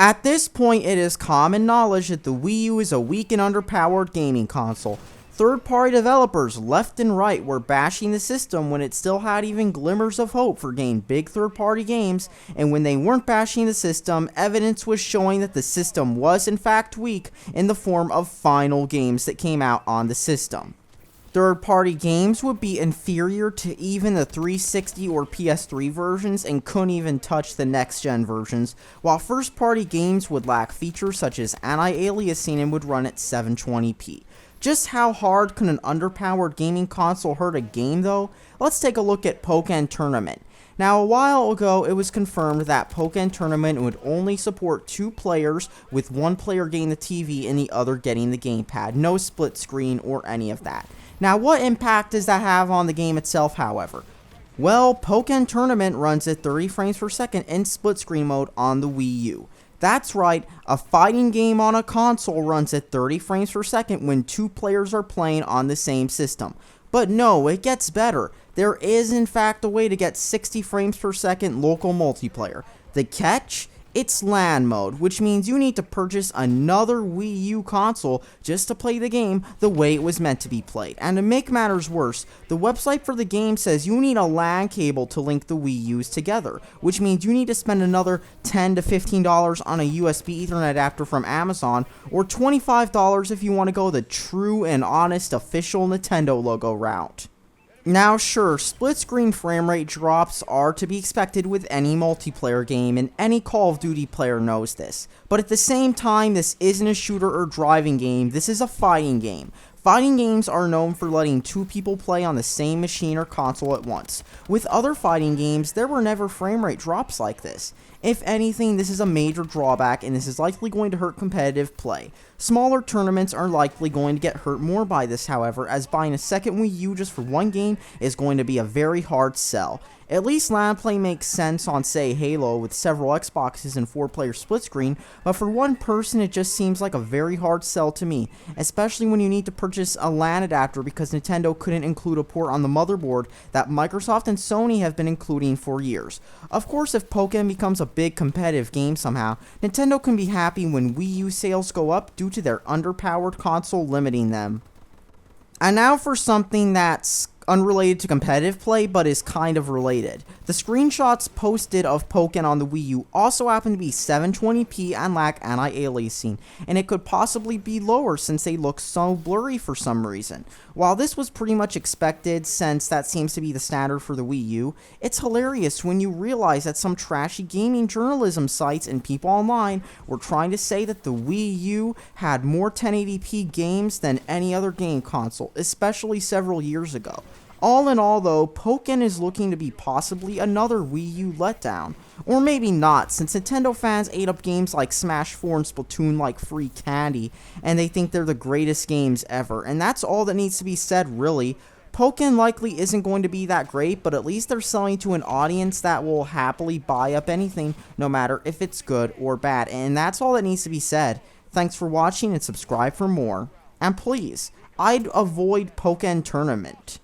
At this point, it is common knowledge that the Wii U is a weak and underpowered gaming console. Third-party developers left and right were bashing the system when it still had even glimmers of hope for getting big third-party games, and when they weren't bashing the system, evidence was showing that the system was in fact weak in the form of final games that came out on the system. Third-party games would be inferior to even the 360 or PS3 versions and couldn't even touch the next-gen versions, while first-party games would lack features such as anti-aliasing and would run at 720p. Just how hard can an underpowered gaming console hurt a game though? Let's take a look at Pokken Tournament. Now, a while ago, it was confirmed that Pokken Tournament would only support 2 players, with one player getting the TV and the other getting the gamepad. No split screen or any of that. Now, what impact does that have on the game itself, however? Well, Pokken Tournament runs at 30 frames per second in split screen mode on the Wii U. That's right, a fighting game on a console runs at 30 frames per second when 2 players are playing on the same system. But no, it gets better. There is in fact a way to get 60 frames per second local multiplayer. The catch? It's LAN mode, which means you need to purchase another Wii U console just to play the game the way it was meant to be played. And to make matters worse, the website for the game says you need a LAN cable to link the Wii U's together, which means you need to spend another $10 to $15 on a USB Ethernet adapter from Amazon, or $25 if you want to go the true and honest official Nintendo logo route. Now sure, split-screen frame rate drops are to be expected with any multiplayer game, and any Call of Duty player knows this. But at the same time, this isn't a shooter or driving game, this is a fighting game. Fighting games are known for letting 2 people play on the same machine or console at once. With other fighting games, there were never frame rate drops like this. If anything, this is a major drawback, and this is likely going to hurt competitive play. Smaller tournaments are likely going to get hurt more by this, however, as buying a second Wii U just for one game is going to be a very hard sell. At least LAN play makes sense on, say, Halo with several Xboxes and 4-player split screen, but for one person it just seems like a very hard sell to me, especially when you need to purchase a LAN adapter because Nintendo couldn't include a port on the motherboard that Microsoft and Sony have been including for years. Of course, if Pokken becomes a big competitive game somehow, Nintendo can be happy when Wii U sales go up due to their underpowered console limiting them. And now for something that's unrelated to competitive play, but is kind of related. The screenshots posted of Pokken on the Wii U also happen to be 720p and lack anti-aliasing, and it could possibly be lower since they look so blurry for some reason. While this was pretty much expected since that seems to be the standard for the Wii U, it's hilarious when you realize that some trashy gaming journalism sites and people online were trying to say that the Wii U had more 1080p games than any other game console, especially several years ago. All in all though, Pokken is looking to be possibly another Wii U letdown. Or maybe not, since Nintendo fans ate up games like Smash 4 and Splatoon like free candy, and they think they're the greatest games ever, and that's all that needs to be said really. Pokken likely isn't going to be that great, but at least they're selling to an audience that will happily buy up anything, no matter if it's good or bad, and that's all that needs to be said. Thanks for watching and subscribe for more. And please, I'd avoid Pokken Tournament.